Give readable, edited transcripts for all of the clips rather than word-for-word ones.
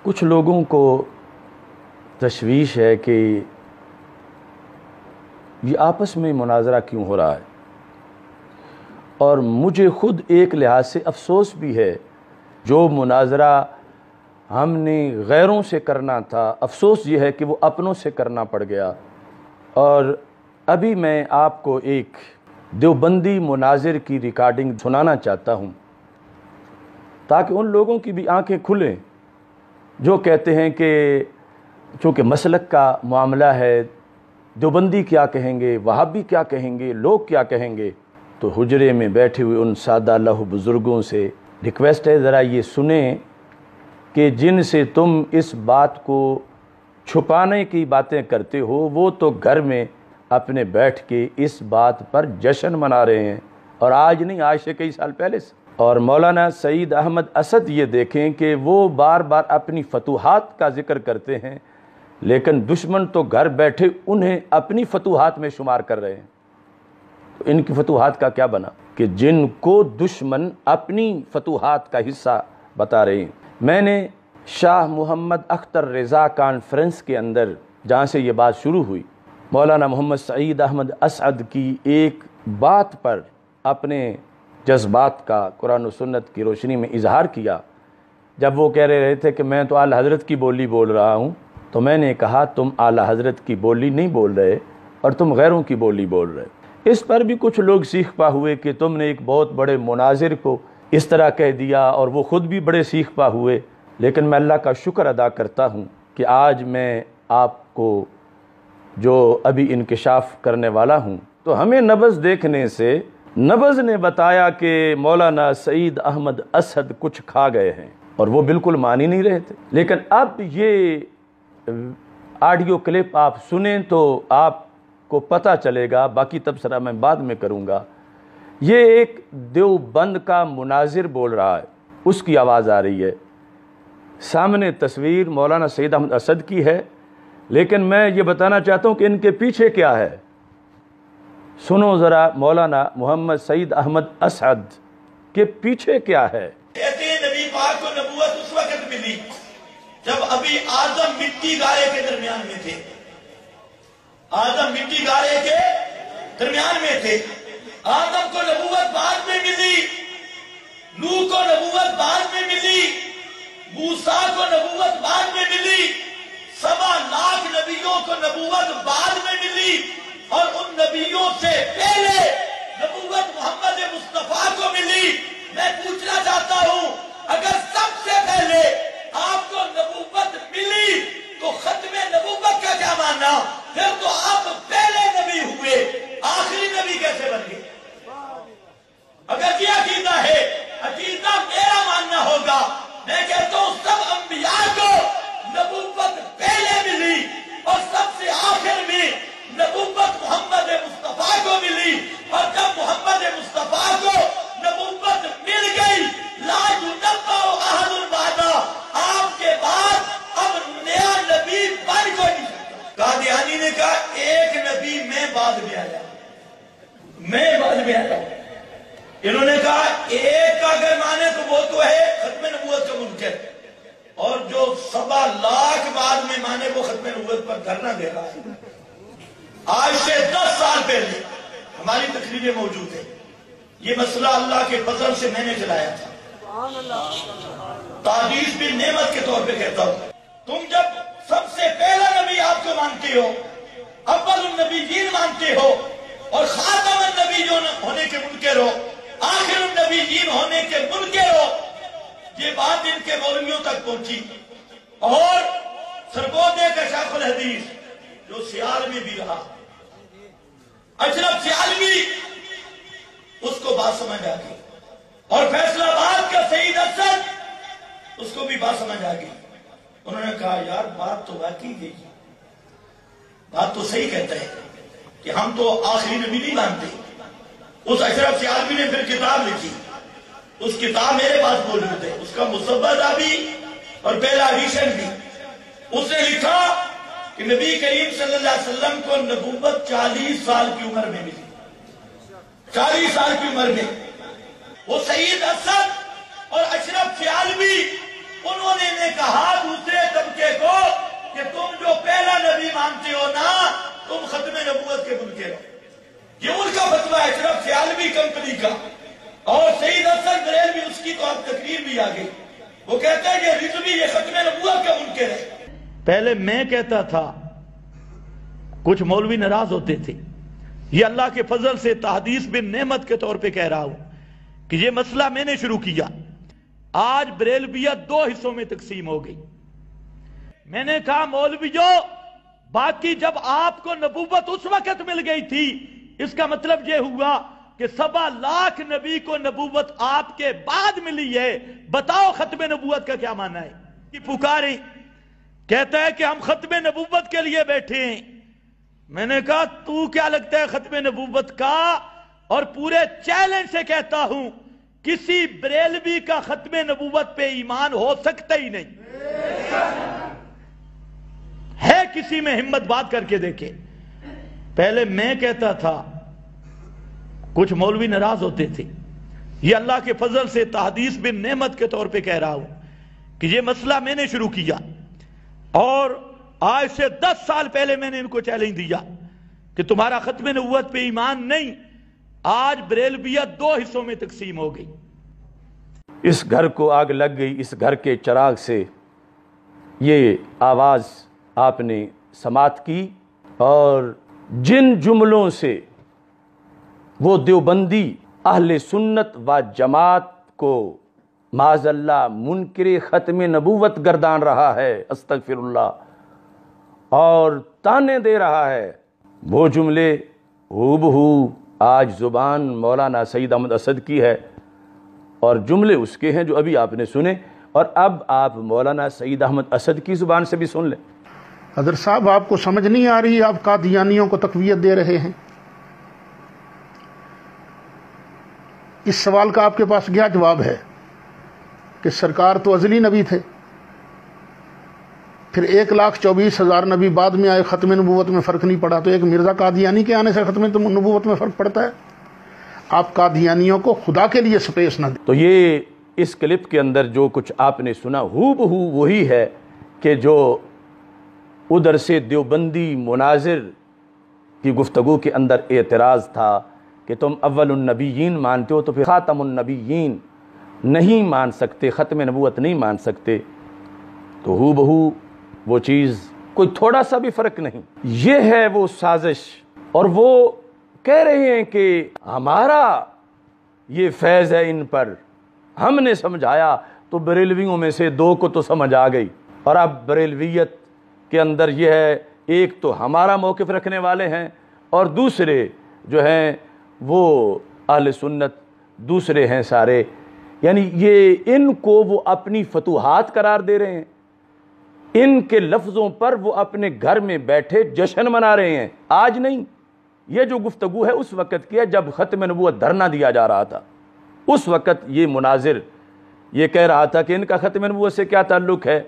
کچھ لوگوں کو تشویش ہے کہ یہ آپس میں مناظرہ کیوں ہو رہا ہے، اور مجھے خود ایک لحاظ سے افسوس بھی ہے۔ جو مناظرہ ہم نے غیروں سے کرنا تھا، افسوس یہ ہے کہ وہ اپنوں سے کرنا پڑ گیا۔ اور ابھی میں آپ کو ایک دیوبندی مناظر کی ریکارڈنگ سنانا چاہتا ہوں تاکہ ان لوگوں کی بھی آنکھیں کھلیں جو کہتے ہیں کہ چونکہ مسلک کا معاملہ ہے، دیوبندی کیا کہیں گے، وہابی کیا کہیں گے، لوگ کیا کہیں گے۔ تو حجرے میں بیٹھے ہوئے ان سادہ لوح بزرگوں سے ریکویسٹ ہے، ذرا یہ سنیں کہ جن سے تم اس بات کو چھپانے کی باتیں کرتے ہو، وہ تو گھر میں اپنے بیٹھ کے اس بات پر جشن منا رہے ہیں، اور آج نہیں، آج سے کئی سال پہلے سے۔ اور مولانا سعید احمد اسد یہ دیکھیں کہ وہ بار بار اپنی فتوحات کا ذکر کرتے ہیں، لیکن دشمن تو گھر بیٹھے انہیں اپنی فتوحات میں شمار کر رہے ہیں۔ تو ان کی فتوحات کا کیا بنا کہ جن کو دشمن اپنی فتوحات کا حصہ بتا رہے ہیں۔ میں نے شاہ محمد اختر رضا کانفرنس کے اندر جہاں سے یہ بات شروع ہوئی، مولانا محمد سعید احمد اسعد کی ایک بات پر اپنے جذبات کا قرآن و سنت کی روشنی میں اظہار کیا۔ جب وہ کہہ رہے تھے کہ میں تو اعلیٰ حضرت کی بولی بول رہا ہوں، تو میں نے کہا تم اعلیٰ حضرت کی بولی نہیں بول رہے اور تم غیروں کی بولی بول رہے۔ اس پر بھی کچھ لوگ سیخ پا ہوئے کہ تم نے ایک بہت بڑے مناظر کو اس طرح کہہ دیا، اور وہ خود بھی بڑے سیخ پا ہوئے۔ لیکن میں اللہ کا شکر ادا کرتا ہوں کہ آج میں آپ کو جو ابھی انکشاف کرنے والا ہوں، تو ہمیں نبض دیکھنے سے نبض نے بتایا کہ مولانا سعید احمد اسد کچھ کھا گئے ہیں، اور وہ بالکل مان ہی نہیں رہے تھے۔ لیکن اب یہ آڈیو کلپ آپ سنیں تو آپ کو پتہ چلے گا، باقی تبصرہ میں بعد میں کروں گا۔ یہ ایک دیوبند کا مناظر بول رہا ہے، اس کی آواز آ رہی ہے، سامنے تصویر مولانا سعید احمد اسد کی ہے، لیکن میں یہ بتانا چاہتا ہوں کہ ان کے پیچھے کیا ہے۔ سنو ذرا مولانا محمد سعید احمد اسعد کے پیچھے کیا ہے۔ کہتے ہیں نبی پاک کو نبوت اس وقت ملی جب ابھی آدم مٹی گارے کے درمیان میں تھے۔ آدم مٹی گارے کے درمیان میں تھے۔ آدم کو نبوت بعد میں ملی، نوح کو نبوت بعد میں ملی، موسیٰ کو نبوت بعد میں ملی، 7 لاکھ نبیوں کو نبوت بعد میں ملی، اور ان نبیوں سے پہلے نبوت محمد مصطفیٰ کو ملی۔ میں پوچھنا چاہتا ہوں، اگر سب سے پہلے آپ کو نبوت ملی تو ختم نبوت کا کیا ماننا؟ پھر تو آپ پہلے نبی ہوئے، آخری نبی کیسے بن گئے؟ اگر یہ عقیدہ ہے، عقیدہ میرا ماننا ہوگا، میں کہتا ہوں سب انبیاء کو نبوت پہلے ملی، اور سب سے آخر میں نبوت محمد مصطفیٰ کو ملی۔ اور جب محمد مصطفیٰ کو نبوت مل گئی، لا ينبأ أحد بعدہ، آپ کے بعد اب نیا نبی بن کوئی نہیں سکتا۔ قادیانی نے کہا ایک نبی میں بعد میں آیا، میں بعد میں آیا۔ انہوں نے کہا ایک کا اگر مانے تو وہ تو ہے ختم نبوت کا منکر، اور جو 7 لاکھ بعد میں مانے وہ ختم نبوت پر دھرنا دے رہا ہے۔ آج سے 10 سال پہلے ہماری تقریریں موجود ہیں، یہ مسئلہ اللہ کے فضل سے میں نے چلایا تھا۔ تعریف بھی نعمت کے طور پہ کہتا ہوں، تم جب سب سے پہلا نبی آپ کو مانتے ہو، اول النبیین مانتے ہو، اور خاتم النبیین ہونے کے منکر ہو، آخر النبیین ہونے کے منکر ہو، یہ بات ان کے مولویوں تک پہنچی، اور سرگودے کا شیخ الحدیث جو سیال میں بھی رہا، اشرف سیالوی، اس کو بات سمجھ آ گئی، اور فیصلہ آباد کا سعید اسد، اس کو بھی بات سمجھ آ گئی۔ انہوں نے کہا یار بات تو واقعی گئی، بات تو صحیح کہتا ہے کہ ہم تو آخری نبی نہیں مانتے۔ اس اشرف سیالوی نے پھر کتاب لکھی، اس کتاب میرے پاس موجود ہے، اس کا مسودہ بھی اور پہلا ایڈیشن بھی۔ اس نے لکھا کہ نبی کریم صلی اللہ علیہ وسلم کو نبوت 40 سال کی عمر میں ملی، 40 سال کی عمر میں۔ وہ سعید اسد اور اشرف سیالوی، انہوں نے کہا دوسرے مانتے ہو نا تم ختم نبوت کے منکر ہو. یہ ان کا فتویٰ ہے صرف سیالوی کمپنی کا. اور سید اسد بریلوی اس کی تو اب تقریر بھی آ گئی. وہ کہتے ہیں کہ رضوی یہ ختم نبوت کا منکر ہے. پہلے میں کہتا تھا، کچھ مولوی ناراض ہوتے تھے. یہ اللہ کے فضل سے تحدیث بن نعمت کے طور پہ کہہ رہا ہوں کہ یہ مسئلہ میں نے شروع کیا. آج بریلویت 2 حصوں میں تقسیم ہو گئی. میں نے کہا مولویوں، باقی جب آپ کو نبوت اس وقت مل گئی تھی، اس کا مطلب یہ ہوا کہ 7 لاکھ نبی کو نبوت آپ کے بعد ملی ہے. بتاؤ ختم نبوت کا کیا معنی ہے؟ کہ پکاریں، کہتا ہے کہ ہم ختم نبوت کے لیے بیٹھے ہیں. میں نے کہا تو کیا لگتا ہے ختم نبوت کا؟ اور پورے چیلنج سے کہتا ہوں کسی بریلوی کا ختم نبوت پہ ایمان ہو سکتا ہی نہیں ہے. کسی میں ہمت بات کر کے دیکھے. پہلے میں کہتا تھا، کچھ مولوی ناراض ہوتے تھے. یہ اللہ کے فضل سے تحدیث بن نعمت کے طور پہ کہہ رہا ہوں کہ یہ مسئلہ میں نے شروع کیا. اور آج سے 10 سال پہلے میں نے ان کو چیلنج دیا کہ تمہارا ختم نبوت پہ ایمان نہیں. آج بریلویت 2 حصوں میں تقسیم ہو گئی. اس گھر کو آگ لگ گئی، اس گھر کے چراغ سے یہ آواز آپ نے سماعت کی. اور جن جملوں سے وہ دیوبندی اہل سنت و جماعت کو معاذ اللہ منکر ختم نبوت گردان رہا ہے، استغفر اللہ، اور تانے دے رہا ہے، وہ جملے ہو بہو آج زبان مولانا سعید احمد اسد کی ہے. اور جملے اس کے ہیں جو ابھی آپ نے سنے. اور اب آپ مولانا سعید احمد اسد کی زبان سے بھی سن لیں. حضرت صاحب، آپ کو سمجھ نہیں آ رہی، آپ قادیانیوں کو تقویت دے رہے ہیں. اس سوال کا آپ کے پاس کیا جواب ہے کہ سرکار تو ازلی نبی تھے، پھر 1,24,000 نبی بعد میں آئے، ختم نبوت میں فرق نہیں پڑا، تو ایک مرزا قادیانی کے آنے سے ختم نبوت میں فرق پڑتا ہے؟ آپ قادیانیوں کو خدا کے لیے سپیس نہ دیں. تو یہ اس کلپ کے اندر جو کچھ آپ نے سنا ہو بہو وہی ہے کہ جو ادھر سے دیوبندی مناظر کی گفتگو کے اندر اعتراض تھا کہ تم اول النبیین مانتے ہو تو پھر خاتم النبیین نہیں مان سکتے، ختم نبوت نہیں مان سکتے. تو ہو بہو وہ چیز، کوئی تھوڑا سا بھی فرق نہیں. یہ ہے وہ سازش. اور وہ کہہ رہے ہیں کہ ہمارا یہ فیض ہے ان پر، ہم نے سمجھایا تو بریلویوں میں سے 2 کو تو سمجھ آ گئی. اور اب بریلویت کے اندر یہ ہے، ایک تو ہمارا موقف رکھنے والے ہیں اور دوسرے جو ہیں وہ اہل سنت دوسرے ہیں سارے. یعنی یہ ان کو وہ اپنی فتوحات قرار دے رہے ہیں. ان کے لفظوں پر وہ اپنے گھر میں بیٹھے جشن منا رہے ہیں. آج نہیں، یہ جو گفتگو ہے اس وقت کی ہے جب ختم نبوت دھرنا دیا جا رہا تھا. اس وقت یہ مناظر یہ کہہ رہا تھا کہ ان کا ختم نبوت سے کیا تعلق ہے،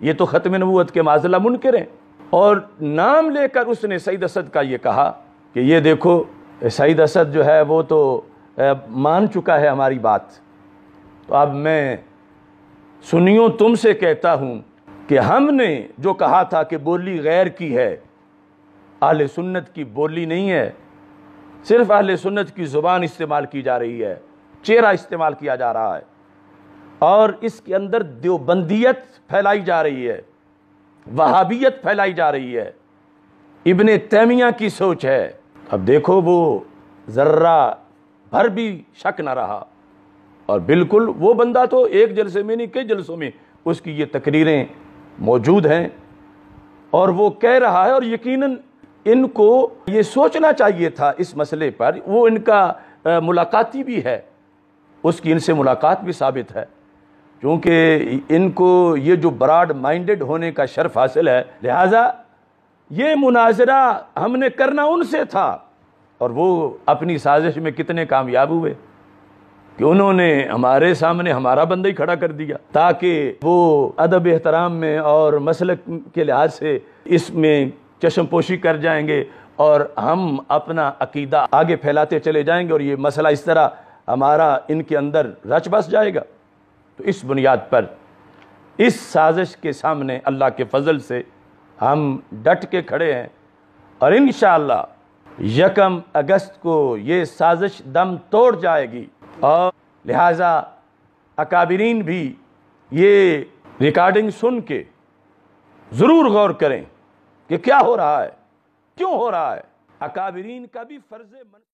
یہ تو ختم نبوت کے معاذ اللہ منکر ہیں. اور نام لے کر اس نے سعید اسد کا یہ کہا کہ یہ دیکھو سعید اسد جو ہے وہ تو مان چکا ہے ہماری بات. تو اب میں سنیوں تم سے کہتا ہوں کہ ہم نے جو کہا تھا کہ بولی غیر کی ہے، اہل سنت کی بولی نہیں ہے، صرف اہل سنت کی زبان استعمال کی جا رہی ہے، چہرہ استعمال کیا جا رہا ہے، اور اس کے اندر دیوبندیت پھیلائی جا رہی ہے، وہابیت پھیلائی جا رہی ہے، ابن تیمیہ کی سوچ ہے. اب دیکھو وہ ذرہ بھر بھی شک نہ رہا. اور بالکل وہ بندہ تو ایک جلسے میں نہیں کئی جلسوں میں اس کی یہ تقریریں موجود ہیں اور وہ کہہ رہا ہے. اور یقیناً ان کو یہ سوچنا چاہیے تھا اس مسئلے پر. وہ ان کا ملاقاتی بھی ہے، اس کی ان سے ملاقات بھی ثابت ہے، کیونکہ ان کو یہ جو براڈ مائنڈڈ ہونے کا شرف حاصل ہے، لہٰذا یہ مناظرہ ہم نے کرنا ان سے تھا. اور وہ اپنی سازش میں کتنے کامیاب ہوئے کہ انہوں نے ہمارے سامنے ہمارا بندہ ہی کھڑا کر دیا تاکہ وہ ادب احترام میں اور مسلک کے لحاظ سے اس میں چشم پوشی کر جائیں گے اور ہم اپنا عقیدہ آگے پھیلاتے چلے جائیں گے اور یہ مسئلہ اس طرح ہمارا ان کے اندر رچ بس جائے گا. تو اس بنیاد پر اس سازش کے سامنے اللہ کے فضل سے ہم ڈٹ کے کھڑے ہیں اور انشاءاللہ 1 اگست کو یہ سازش دم توڑ جائے گی، اور لہٰذا اکابرین بھی یہ ریکارڈنگ سن کے ضرور غور کریں کہ کیا ہو رہا ہے، کیوں ہو رہا ہے۔ اکابرین کا بھی فرض